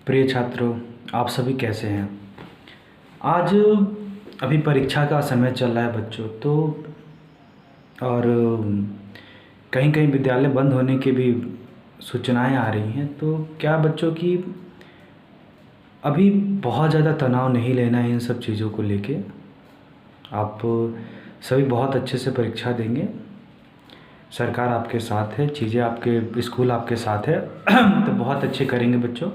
प्रिय छात्रों, आप सभी कैसे हैं। आज अभी परीक्षा का समय चल रहा है बच्चों, तो और कहीं कहीं विद्यालय बंद होने की भी सूचनाएं आ रही हैं। तो क्या बच्चों की अभी बहुत ज़्यादा तनाव नहीं लेना है इन सब चीज़ों को लेके। आप सभी बहुत अच्छे से परीक्षा देंगे, सरकार आपके साथ है, चीज़ें आपके स्कूल आपके साथ है तो बहुत अच्छे करेंगे बच्चों।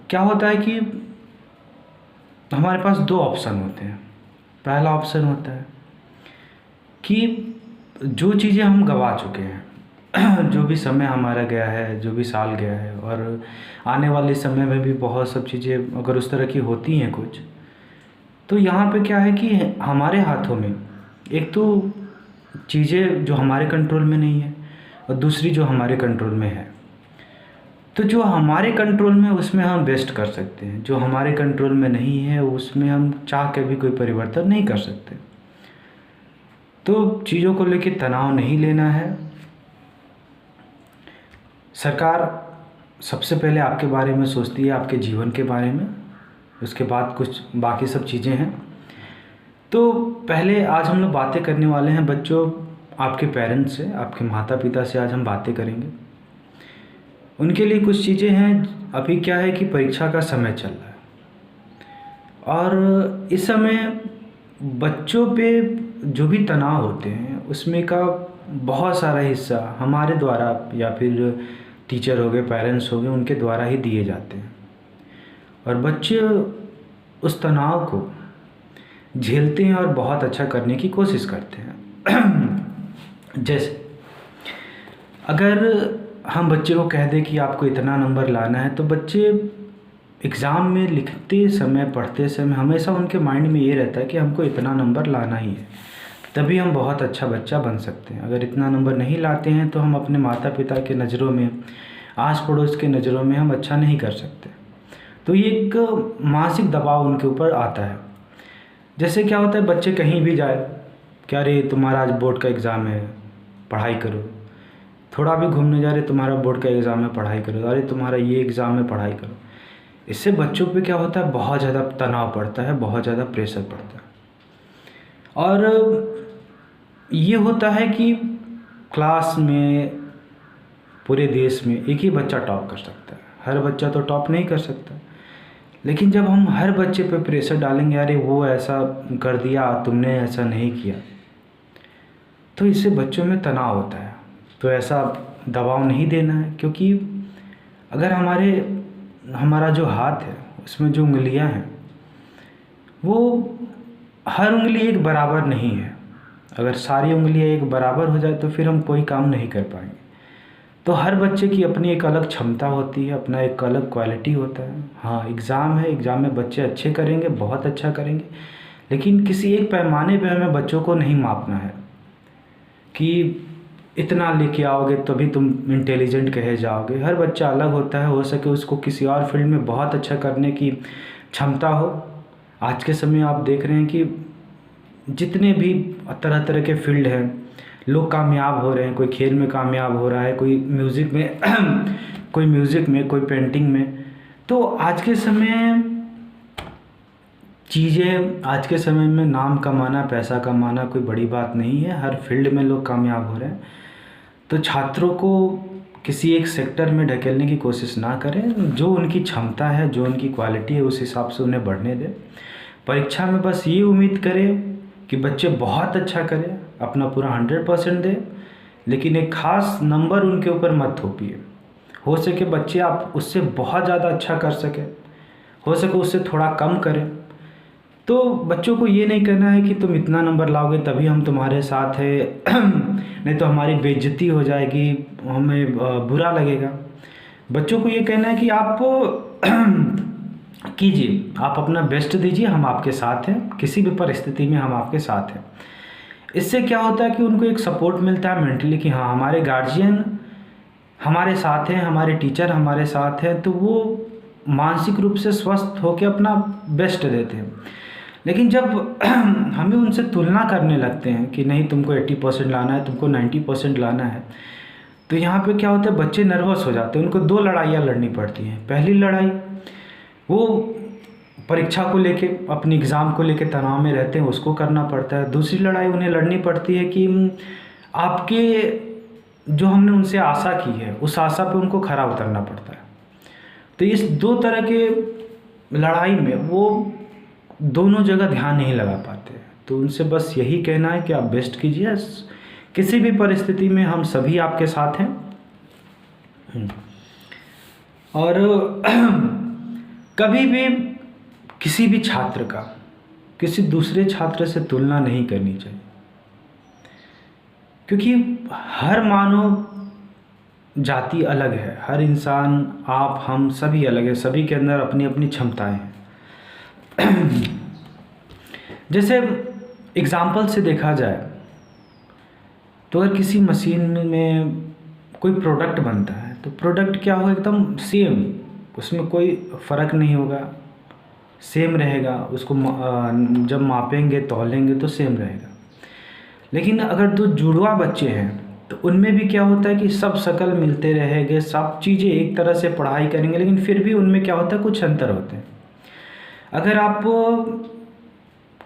क्या होता है कि हमारे पास दो ऑप्शन होते हैं। पहला ऑप्शन होता है कि जो चीज़ें हम गंवा चुके हैं जो भी समय हमारा गया है, जो भी साल गया है, और आने वाले समय में भी बहुत सब चीज़ें अगर उस तरह की होती हैं कुछ, तो यहाँ पे क्या है कि हमारे हाथों में एक तो चीज़ें जो हमारे कंट्रोल में नहीं है और दूसरी जो हमारे कंट्रोल में है। तो जो हमारे कंट्रोल में उसमें हम बेस्ट कर सकते हैं, जो हमारे कंट्रोल में नहीं है उसमें हम चाह के भी कोई परिवर्तन नहीं कर सकते। तो चीज़ों को लेकर तनाव नहीं लेना है। सरकार सबसे पहले आपके बारे में सोचती है, आपके जीवन के बारे में, उसके बाद कुछ बाकी सब चीज़ें हैं। तो पहले आज हम लोग बातें करने वाले हैं बच्चों आपके पेरेंट्स से, आपके माता पिता से आज हम बातें करेंगे। उनके लिए कुछ चीज़ें हैं। अभी क्या है कि परीक्षा का समय चल रहा है और इस समय बच्चों पे जो भी तनाव होते हैं उसमें का बहुत सारा हिस्सा हमारे द्वारा या फिर टीचर हो गए, पेरेंट्स हो गए, उनके द्वारा ही दिए जाते हैं और बच्चे उस तनाव को झेलते हैं और बहुत अच्छा करने की कोशिश करते हैं। जैसे अगर हम बच्चे को कह दें कि आपको इतना नंबर लाना है, तो बच्चे एग्ज़ाम में लिखते समय, पढ़ते समय हमेशा उनके माइंड में ये रहता है कि हमको इतना नंबर लाना ही है, तभी हम बहुत अच्छा बच्चा बन सकते हैं। अगर इतना नंबर नहीं लाते हैं तो हम अपने माता पिता के नज़रों में, आस पड़ोस के नज़रों में हम अच्छा नहीं कर सकते। तो ये एक मानसिक दबाव उनके ऊपर आता है। जैसे क्या होता है, बच्चे कहीं भी जाए, क्या रे तुम्हारा आज बोर्ड का एग्ज़ाम है, पढ़ाई करो। थोड़ा भी घूमने जा रहे, तुम्हारा बोर्ड का एग्ज़ाम है, पढ़ाई करो। अरे तुम्हारा ये एग्ज़ाम है, पढ़ाई करो। इससे बच्चों पे क्या होता है, बहुत ज़्यादा तनाव पड़ता है, बहुत ज़्यादा प्रेशर पड़ता है। और ये होता है कि क्लास में, पूरे देश में एक ही बच्चा टॉप कर सकता है। हर बच्चा तो टॉप नहीं कर सकता, लेकिन जब हम हर बच्चे पे प्रेशर डालेंगे, अरे वो ऐसा कर दिया, तुमने ऐसा नहीं किया, तो इससे बच्चों में तनाव होता है। तो ऐसा दबाव नहीं देना है, क्योंकि अगर हमारा जो हाथ है उसमें जो उंगलियां हैं वो हर उंगली एक बराबर नहीं है। अगर सारी उंगलियां एक बराबर हो जाए तो फिर हम कोई काम नहीं कर पाएंगे। तो हर बच्चे की अपनी एक अलग क्षमता होती है, अपना एक अलग क्वालिटी होता है। हाँ, एग्ज़ाम है, एग्ज़ाम में बच्चे अच्छे करेंगे, बहुत अच्छा करेंगे, लेकिन किसी एक पैमाने पे हमें बच्चों को नहीं मापना है कि इतना लेके आओगे तभी तुम इंटेलिजेंट कहे जाओगे। हर बच्चा अलग होता है, हो सके उसको किसी और फील्ड में बहुत अच्छा करने की क्षमता हो। आज के समय आप देख रहे हैं कि जितने भी तरह तरह के फील्ड हैं, लोग कामयाब हो रहे हैं। कोई खेल में कामयाब हो रहा है, कोई म्यूज़िक में कोई म्यूज़िक में, कोई पेंटिंग में। तो आज के समय में नाम कमाना, पैसा कमाना कोई बड़ी बात नहीं है। हर फील्ड में लोग कामयाब हो रहे हैं। तो छात्रों को किसी एक सेक्टर में ढकेलने की कोशिश ना करें। जो उनकी क्षमता है, जो उनकी क्वालिटी है, उस हिसाब से उन्हें बढ़ने दें। परीक्षा में बस ये उम्मीद करें कि बच्चे बहुत अच्छा करें, अपना पूरा 100% दें, लेकिन एक ख़ास नंबर उनके ऊपर मत थोपिए। हो सके बच्चे आप उससे बहुत ज़्यादा अच्छा कर सकें, हो सके उससे थोड़ा कम करें। तो बच्चों को ये नहीं कहना है कि तुम इतना नंबर लाओगे तभी हम तुम्हारे साथ हैं नहीं तो हमारी बेइज्जती हो जाएगी, हमें बुरा लगेगा। बच्चों को ये कहना है कि आप कीजिए, आप अपना बेस्ट दीजिए, हम आपके साथ हैं, किसी भी परिस्थिति में हम आपके साथ हैं। इससे क्या होता है कि उनको एक सपोर्ट मिलता है मेंटली कि हाँ, हमारे गार्जियन हमारे साथ हैं, हमारे टीचर हमारे साथ हैं, तो वो मानसिक रूप से स्वस्थ होकर अपना बेस्ट देते हैं। लेकिन जब हमें उनसे तुलना करने लगते हैं कि नहीं तुमको 80% लाना है, तुमको 90% लाना है, तो यहाँ पे क्या होता है, बच्चे नर्वस हो जाते हैं, उनको दो लड़ाइयाँ लड़नी पड़ती हैं। पहली लड़ाई वो परीक्षा को लेके, अपनी एग्ज़ाम को लेके तनाव में रहते हैं, उसको करना पड़ता है। दूसरी लड़ाई उन्हें लड़नी पड़ती है कि आपके जो हमने उनसे आशा की है उस आशा पे उनको खरा उतरना पड़ता है। तो इस दो तरह के लड़ाई में वो दोनों जगह ध्यान नहीं लगा पाते। तो उनसे बस यही कहना है कि आप बेस्ट कीजिए, किसी भी परिस्थिति में हम सभी आपके साथ हैं। और कभी भी किसी भी छात्र का किसी दूसरे छात्र से तुलना नहीं करनी चाहिए, क्योंकि हर मानव जाति अलग है, हर इंसान, आप, हम सभी अलग है, सभी के अंदर अपनी अपनी क्षमताएं हैं। जैसे एग्जाम्पल से देखा जाए तो अगर किसी मशीन में कोई प्रोडक्ट बनता है तो प्रोडक्ट क्या हो, एकदम सेम, उसमें कोई फ़र्क नहीं होगा, सेम रहेगा। उसको जब मापेंगे तौलेंगे तो सेम रहेगा। लेकिन अगर दो जुड़वा बच्चे हैं तो उनमें भी क्या होता है कि सब शक्ल मिलते रहेंगे, सब चीज़ें एक तरह से पढ़ाई करेंगे, लेकिन फिर भी उनमें क्या होता है, कुछ अंतर होते हैं। अगर आप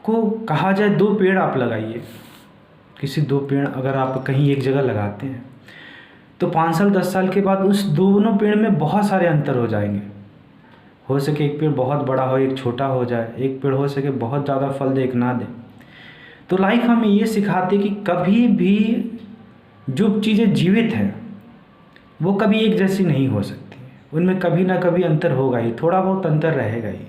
को कहा जाए दो पेड़ आप लगाइए, किसी दो पेड़ अगर आप कहीं एक जगह लगाते हैं तो 5 साल 10 साल के बाद उस दोनों पेड़ में बहुत सारे अंतर हो जाएंगे। हो सके एक पेड़ बहुत बड़ा हो, एक छोटा हो जाए, एक पेड़ हो सके बहुत ज़्यादा फल दे, एक ना दे। तो लाइफ हमें ये सिखाती कि कभी भी जो चीज़ें जीवित हैं वो कभी एक जैसी नहीं हो सकती, उनमें कभी ना कभी अंतर होगा ही, थोड़ा बहुत अंतर रहेगा ही।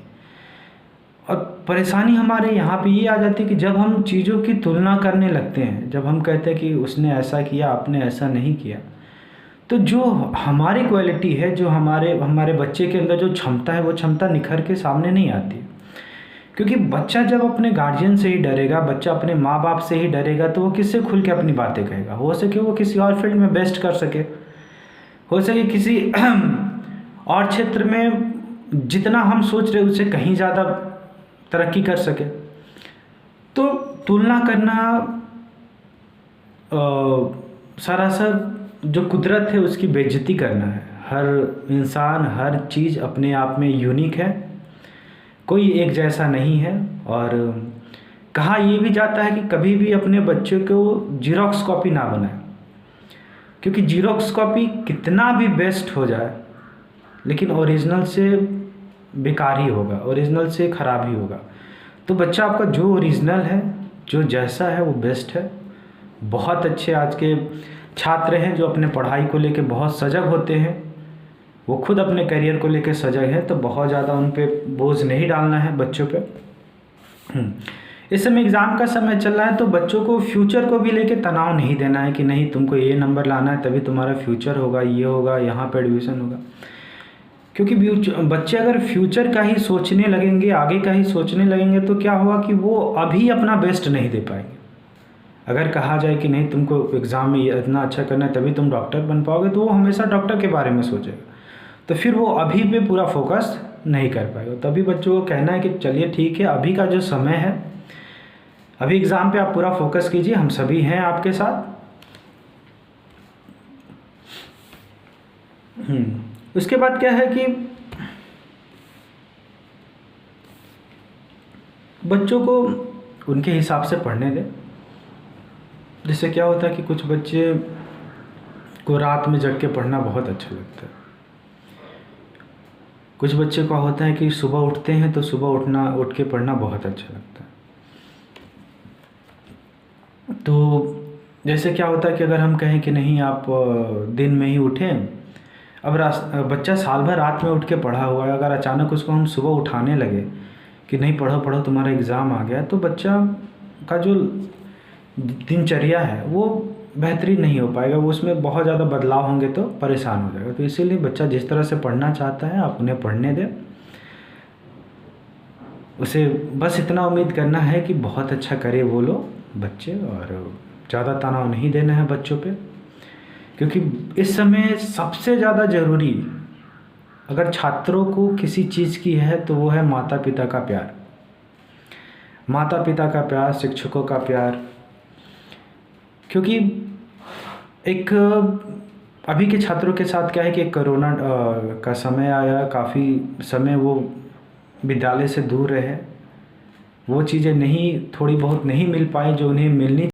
और परेशानी हमारे यहाँ पे ये आ जाती है कि जब हम चीज़ों की तुलना करने लगते हैं, जब हम कहते हैं कि उसने ऐसा किया, आपने ऐसा नहीं किया, तो जो हमारी क्वालिटी है, जो हमारे बच्चे के अंदर जो क्षमता है, वो क्षमता निखर के सामने नहीं आती। क्योंकि बच्चा जब अपने गार्जियन से ही डरेगा, बच्चा अपने माँ बाप से ही डरेगा, तो वो किससे खुल के अपनी बातें कहेगा। हो सके वो किसी और फील्ड में बेस्ट कर सके, हो सके किसी और क्षेत्र में जितना हम सोच रहे उससे कहीं ज़्यादा तरक्की कर सके। तो तुलना करना सरासर जो कुदरत है उसकी बेइज्जती करना है। हर इंसान, हर चीज़ अपने आप में यूनिक है, कोई एक जैसा नहीं है। और कहा ये भी जाता है कि कभी भी अपने बच्चों को जीरोक्स कॉपी ना बनाए, क्योंकि जीरोक्स कॉपी कितना भी बेस्ट हो जाए लेकिन ओरिजिनल से बेकार ही होगा, ओरिजिनल से ख़राब ही होगा। तो बच्चा आपका जो ओरिजिनल है, जो जैसा है, वो बेस्ट है। बहुत अच्छे आज के छात्र हैं जो अपने पढ़ाई को लेके बहुत सजग होते हैं, वो खुद अपने करियर को लेके सजग है। तो बहुत ज़्यादा उन पे बोझ नहीं डालना है बच्चों पे। इस समय एग्ज़ाम का समय चल रहा है तो बच्चों को फ्यूचर को भी लेके तनाव नहीं देना है कि नहीं तुमको ये नंबर लाना है तभी तुम्हारा फ्यूचर होगा, ये होगा, यहाँ पे एडमिशन होगा। क्योंकि बच्चे अगर फ्यूचर का ही सोचने लगेंगे, आगे का ही सोचने लगेंगे, तो क्या होगा कि वो अभी अपना बेस्ट नहीं दे पाएंगे। अगर कहा जाए कि नहीं तुमको एग्ज़ाम में इतना अच्छा करना है तभी तुम डॉक्टर बन पाओगे, तो वो हमेशा डॉक्टर के बारे में सोचेगा, तो फिर वो अभी पे पूरा फोकस नहीं कर पाएगा। तभी बच्चों को कहना है कि चलिए ठीक है, अभी का जो समय है, अभी एग्ज़ाम पे आप पूरा फोकस कीजिए, हम सभी हैं आपके साथ। उसके बाद क्या है कि बच्चों को उनके हिसाब से पढ़ने दें। जिससे क्या होता है कि कुछ बच्चे को रात में जग के पढ़ना बहुत अच्छा लगता है, कुछ बच्चे को होता है कि सुबह उठते हैं तो सुबह उठ के पढ़ना बहुत अच्छा लगता है। तो जैसे क्या होता है कि अगर हम कहें कि नहीं आप दिन में ही उठें, अब बच्चा साल भर रात में उठ के पढ़ा हुआ है, अगर अचानक उसको हम सुबह उठाने लगे कि नहीं पढ़ो पढ़ो तुम्हारा एग्ज़ाम आ गया, तो बच्चा का जो दिनचर्या है वो बेहतरीन नहीं हो पाएगा, वो उसमें बहुत ज़्यादा बदलाव होंगे तो परेशान हो जाएगा। तो इसीलिए बच्चा जिस तरह से पढ़ना चाहता है आप उन्हें पढ़ने दें। उसे बस इतना उम्मीद करना है कि बहुत अच्छा करे वो लोग बच्चे, और ज़्यादा तनाव नहीं देना है बच्चों पे। क्योंकि इस समय सबसे ज़्यादा ज़रूरी अगर छात्रों को किसी चीज़ की है तो वो है माता पिता का प्यार, माता पिता का प्यार, शिक्षकों का प्यार। क्योंकि एक अभी के छात्रों के साथ क्या है कि कोरोना का समय आया, काफ़ी समय वो विद्यालय से दूर रहे, वो चीज़ें नहीं, थोड़ी बहुत नहीं मिल पाई जो उन्हें मिलनी